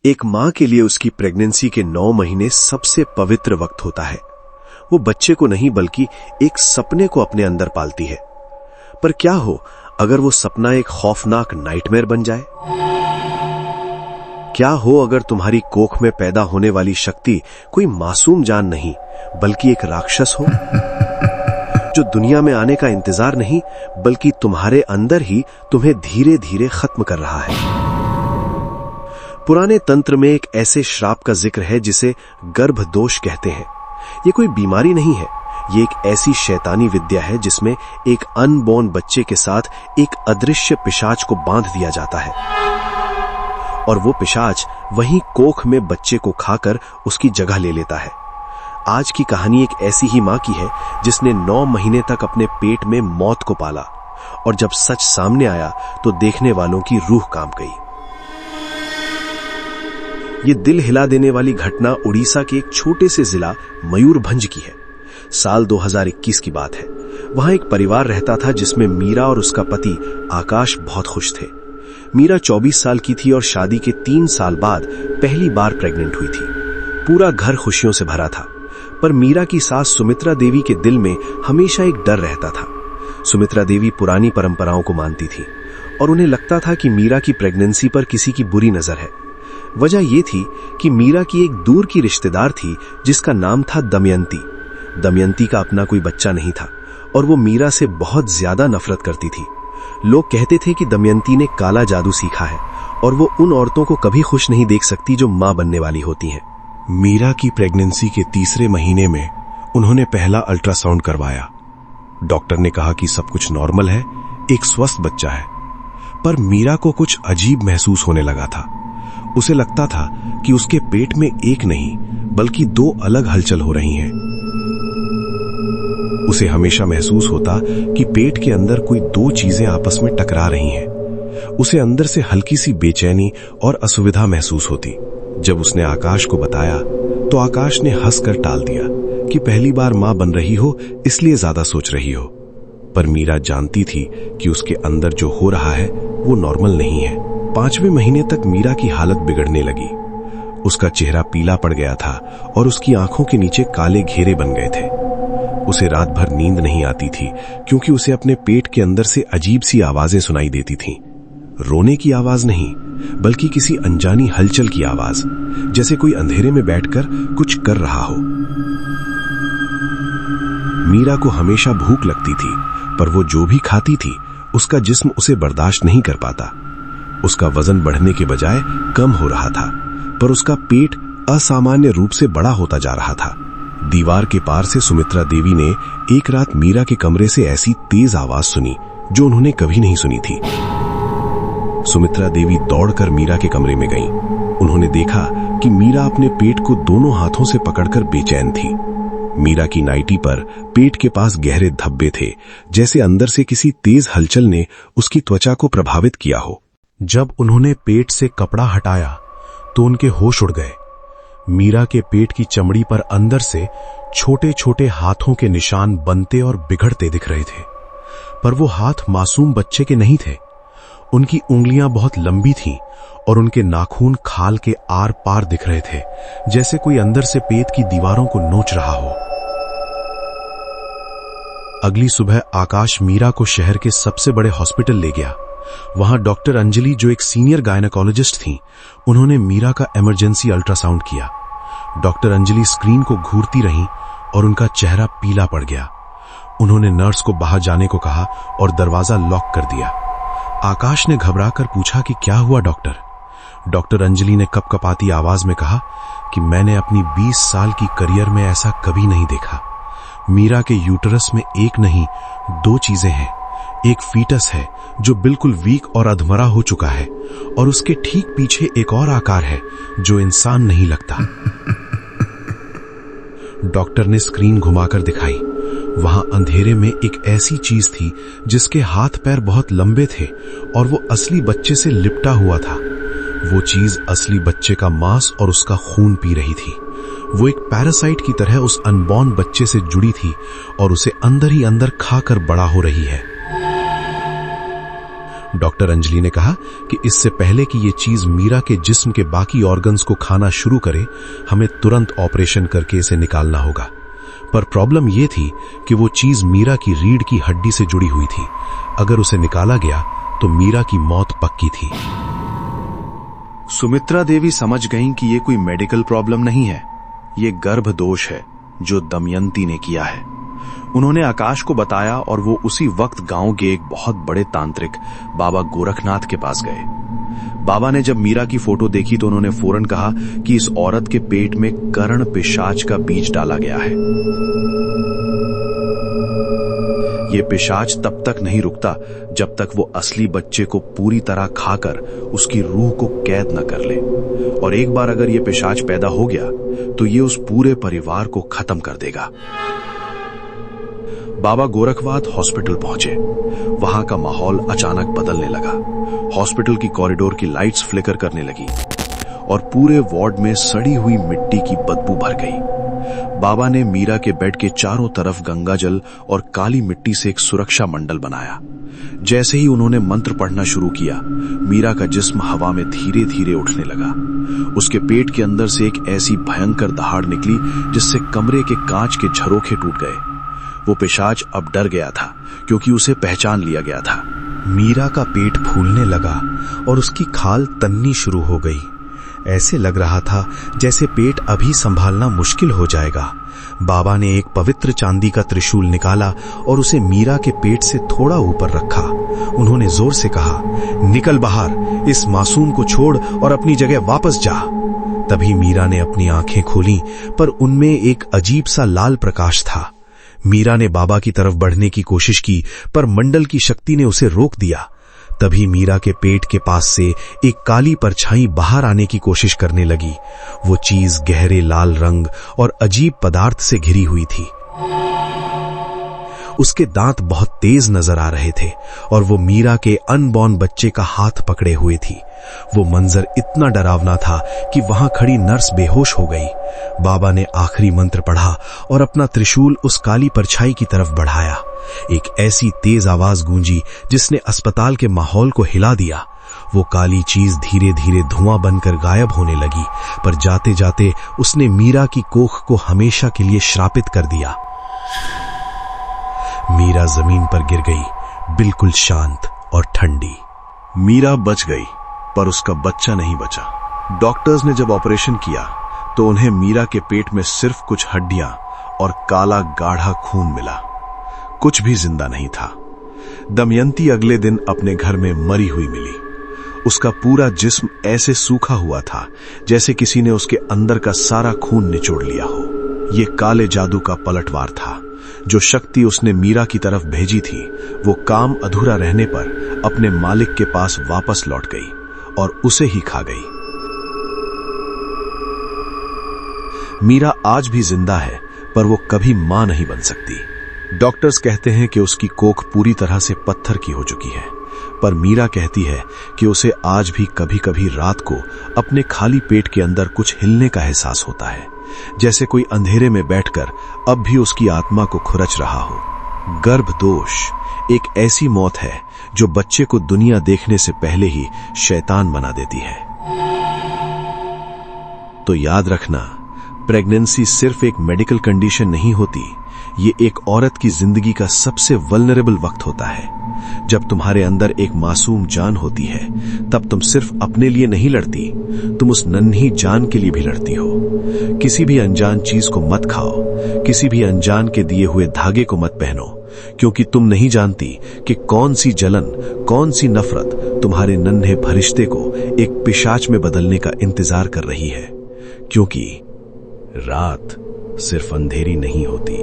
एक मां के लिए उसकी प्रेगनेंसी के 9 महीने सबसे पवित्र वक्त होता है। वो बच्चे को नहीं बल्कि एक सपने को अपने अंदर पालती है। पर क्या हो अगर वो सपना एक खौफनाक नाइटमेयर बन जाए? क्या हो अगर तुम्हारी कोख में पैदा होने वाली शक्ति कोई मासूम जान नहीं बल्कि एक राक्षस हो, जो दुनिया में आने का इंतजार नहीं बल्कि तुम्हारे अंदर ही तुम्हें धीरे धीरे खत्म कर रहा है। पुराने तंत्र में एक ऐसे श्राप का जिक्र है जिसे गर्भ दोष कहते हैं। ये कोई बीमारी नहीं है, ये एक ऐसी शैतानी विद्या है जिसमें एक अनबॉर्न बच्चे के साथ एक अदृश्य पिशाच को बांध दिया जाता है और वो पिशाच वहीं कोख में बच्चे को खाकर उसकी जगह ले लेता है। आज की कहानी एक ऐसी ही मां की है जिसने 9 महीने तक अपने पेट में मौत को पाला और जब सच सामने आया तो देखने वालों की रूह कांप गई। ये दिल हिला देने वाली घटना उड़ीसा के एक छोटे से जिला मयूरभंज की है। साल 2021 की बात है। वहां एक परिवार रहता था जिसमें मीरा और उसका पति आकाश बहुत खुश थे। मीरा 24 साल की थी और शादी के 3 साल बाद पहली बार प्रेग्नेंट हुई थी। पूरा घर खुशियों से भरा था, पर मीरा की सास सुमित्रा देवी के दिल में हमेशा एक डर रहता था। सुमित्रा देवी पुरानी परंपराओं को मानती थी और उन्हें लगता था कि मीरा की प्रेगनेंसी पर किसी की बुरी नजर है। वजह यह थी कि मीरा की एक दूर की रिश्तेदार थी जिसका नाम था दमयंती। दमयंती का अपना कोई बच्चा नहीं था और वो मीरा से बहुत ज्यादा नफरत करती थी। लोग कहते थे कि दमयंती ने काला जादू सीखा है और वो उन औरतों को कभी खुश नहीं देख सकती जो मां बनने वाली होती हैं। मीरा की प्रेगनेंसी के 3रे महीने में उन्होंने पहला अल्ट्रासाउंड करवाया। डॉक्टर ने कहा कि सब कुछ नॉर्मल है, एक स्वस्थ बच्चा है। पर मीरा को कुछ अजीब महसूस होने लगा था। उसे लगता था कि उसके पेट में एक नहीं बल्कि 2 अलग हलचल हो रही हैं। उसे हमेशा महसूस होता कि पेट के अंदर कोई 2 चीजें आपस में टकरा रही हैं। उसे अंदर से हल्की सी बेचैनी और असुविधा महसूस होती। जब उसने आकाश को बताया तो आकाश ने हंसकर टाल दिया कि पहली बार मां बन रही हो इसलिए ज्यादा सोच रही हो। पर मीरा जानती थी कि उसके अंदर जो हो रहा है वो नॉर्मल नहीं है। 5वें महीने तक मीरा की हालत बिगड़ने लगी। उसका चेहरा पीला पड़ गया था और उसकी आंखों के नीचे काले घेरे बन गए थे। उसे रात भर नींद नहीं आती थी क्योंकि उसे अपने पेट के अंदर से अजीब सी आवाजें सुनाई देती थीं। रोने की आवाज नहीं बल्कि किसी अनजानी हलचल की आवाज, जैसे कोई अंधेरे में बैठकर कुछ कर रहा हो। मीरा को हमेशा भूख लगती थी, पर वो जो भी खाती थी उसका जिस्म उसे बर्दाश्त नहीं कर पाता। उसका वजन बढ़ने के बजाय कम हो रहा था, पर उसका पेट असामान्य रूप से बड़ा होता जा रहा था। दीवार के पार से सुमित्रा देवी ने एक रात मीरा के कमरे से ऐसी तेज आवाज सुनी जो उन्होंने कभी नहीं सुनी थी। सुमित्रा देवी दौड़कर मीरा के कमरे में गईं। उन्होंने देखा कि मीरा अपने पेट को दोनों हाथों से पकड़कर बेचैन थी। मीरा की नाइटी पर पेट के पास गहरे धब्बे थे, जैसे अंदर से किसी तेज हलचल ने उसकी त्वचा को प्रभावित किया हो। जब उन्होंने पेट से कपड़ा हटाया तो उनके होश उड़ गए। मीरा के पेट की चमड़ी पर अंदर से छोटे छोटे हाथों के निशान बनते और बिगड़ते दिख रहे थे, पर वो हाथ मासूम बच्चे के नहीं थे। उनकी उंगलियां बहुत लंबी थीं और उनके नाखून खाल के आर पार दिख रहे थे, जैसे कोई अंदर से पेट की दीवारों को नोच रहा हो। अगली सुबह आकाश मीरा को शहर के सबसे बड़े हॉस्पिटल ले गया। वहां डॉक्टर अंजलि, जो एक सीनियर गायनेकोलॉजिस्ट थीं, उन्होंने मीरा का इमरजेंसी अल्ट्रासाउंड किया। डॉक्टर अंजलि स्क्रीन को घूरती रहीं और उनका चेहरा पीला पड़ गया। उन्होंने नर्स को बाहर जाने को कहा और दरवाजा लॉक कर दिया। आकाश ने घबराकर पूछा कि क्या हुआ डॉक्टर? डॉक्टर अंजलि ने कपकपाती आवाज में कहा कि मैंने अपनी 20 साल की करियर में ऐसा कभी नहीं देखा। मीरा के यूटरस में एक नहीं 2 चीजें हैं। एक फीटस है जो बिल्कुल वीक और अधमरा हो चुका है, और उसके ठीक पीछे एक और आकार है जो इंसान नहीं लगता। डॉक्टर ने स्क्रीन घुमाकर दिखाई। वहां अंधेरे में एक ऐसी चीज थी जिसके हाथ पैर बहुत लंबे थे और वो असली बच्चे से लिपटा हुआ था। वो चीज असली बच्चे का मांस और उसका खून पी रही थी। वो एक पैरासाइट की तरह उस अनबॉर्न बच्चे से जुड़ी थी और उसे अंदर ही अंदर खाकर बड़ा हो रही है। डॉक्टर अंजलि ने कहा कि इससे पहले कि ये चीज मीरा के जिस्म के बाकी ऑर्गन्स को खाना शुरू करे, हमें तुरंत ऑपरेशन करके इसे निकालना होगा। पर प्रॉब्लम यह थी कि वो चीज मीरा की रीढ़ की हड्डी से जुड़ी हुई थी। अगर उसे निकाला गया तो मीरा की मौत पक्की थी। सुमित्रा देवी समझ गईं कि ये कोई मेडिकल प्रॉब्लम नहीं है, ये गर्भ दोष है जो दमयंती ने किया है। उन्होंने आकाश को बताया और वो उसी वक्त गांव के एक बहुत बड़े तांत्रिक बाबा गोरखनाथ के पास गए। बाबा ने जब मीरा की फोटो देखी तो उन्होंने फौरन कहा कि इस औरत के पेट में कर्ण पिशाच का बीज डाला गया है। ये पिशाच तब तक नहीं रुकता जब तक वो असली बच्चे को पूरी तरह खाकर उसकी रूह को कैद न कर ले, और एक बार अगर ये पिशाच पैदा हो गया तो ये उस पूरे परिवार को खत्म कर देगा। बाबा गोरखनाथ हॉस्पिटल पहुंचे। वहां का माहौल अचानक बदलने लगा। हॉस्पिटल की कॉरिडोर की लाइट्स फ्लिकर करने लगी और पूरे वार्ड में सड़ी हुई मिट्टी की बदबू भर गई। बाबा ने मीरा के बेड के चारों तरफ गंगाजल और काली मिट्टी से एक सुरक्षा मंडल बनाया। जैसे ही उन्होंने मंत्र पढ़ना शुरू किया, मीरा का जिस्म हवा में धीरे धीरे उठने लगा। उसके पेट के अंदर से एक ऐसी भयंकर दहाड़ निकली जिससे कमरे के कांच के झरोखे टूट गए। वो पिशाच अब डर गया था क्योंकि उसे पहचान लिया गया था। मीरा का पेट फूलने लगा और उसकी खाल तननी शुरू हो गई। ऐसे लग रहा था जैसे पेट अभी संभालना मुश्किल हो जाएगा। बाबा ने एक पवित्र चांदी का त्रिशूल निकाला और उसे मीरा के पेट से थोड़ा ऊपर रखा। उन्होंने जोर से कहा, निकल बाहर, इस मासूम को छोड़ और अपनी जगह वापस जा। तभी मीरा ने अपनी आंखें खोली, पर उनमें एक अजीब सा लाल प्रकाश था। मीरा ने बाबा की तरफ बढ़ने की कोशिश की, पर मंडल की शक्ति ने उसे रोक दिया। तभी मीरा के पेट के पास से एक काली परछाई बाहर आने की कोशिश करने लगी। वो चीज गहरे लाल रंग और अजीब पदार्थ से घिरी हुई थी। उसके दांत बहुत तेज नजर आ रहे थे और वो मीरा के अनबॉर्न बच्चे का हाथ पकड़े हुए थी। वो मंजर इतना डरावना था कि वहां खड़ी नर्स बेहोश हो गई। बाबा ने आखिरी मंत्र पढ़ा और अपना त्रिशूल उस काली परछाई की तरफ बढ़ाया। एक ऐसी तेज आवाज गूंजी जिसने अस्पताल के माहौल को हिला दिया। वो काली चीज धीरे धीरे धुआं बनकर गायब होने लगी, पर जाते जाते उसने मीरा की कोख को हमेशा के लिए श्रापित कर दिया। मीरा जमीन पर गिर गई, बिल्कुल शांत और ठंडी। मीरा बच गई, पर उसका बच्चा नहीं बचा। डॉक्टर्स ने जब ऑपरेशन किया तो उन्हें मीरा के पेट में सिर्फ कुछ हड्डियां और काला गाढ़ा खून मिला। कुछ भी जिंदा नहीं था। दमयंती अगले दिन अपने घर में मरी हुई मिली। उसका पूरा जिस्म ऐसे सूखा हुआ था जैसे किसी ने उसके अंदर का सारा खून निचोड़ लिया हो। ये काले जादू का पलटवार था। जो शक्ति उसने मीरा की तरफ भेजी थी, वो काम अधूरा रहने पर अपने मालिक के पास वापस लौट गई और उसे ही खा गई। मीरा आज भी जिंदा है, पर वो कभी मां नहीं बन सकती। डॉक्टर्स कहते हैं कि उसकी कोख पूरी तरह से पत्थर की हो चुकी है, पर मीरा कहती है कि उसे आज भी कभी कभी रात को अपने खाली पेट के अंदर कुछ हिलने का एहसास होता है, जैसे कोई अंधेरे में बैठकर अब भी उसकी आत्मा को खुरच रहा हो। गर्भ दोष एक ऐसी मौत है जो बच्चे को दुनिया देखने से पहले ही शैतान बना देती है। तो याद रखना, प्रेगनेंसी सिर्फ एक मेडिकल कंडीशन नहीं होती, ये एक औरत की जिंदगी का सबसे वल्नरेबल वक्त होता है। जब तुम्हारे अंदर एक मासूम जान होती है, तब तुम सिर्फ अपने लिए नहीं लड़ती, तुम उस नन्ही जान के लिए भी लड़ती हो। किसी भी अनजान चीज को मत खाओ, किसी भी अनजान के दिए हुए धागे को मत पहनो, क्योंकि तुम नहीं जानती कि कौन सी जलन, कौन सी नफरत तुम्हारे नन्हे फरिश्ते को एक पिशाच में बदलने का इंतजार कर रही है। क्योंकि रात सिर्फ अंधेरी नहीं होती।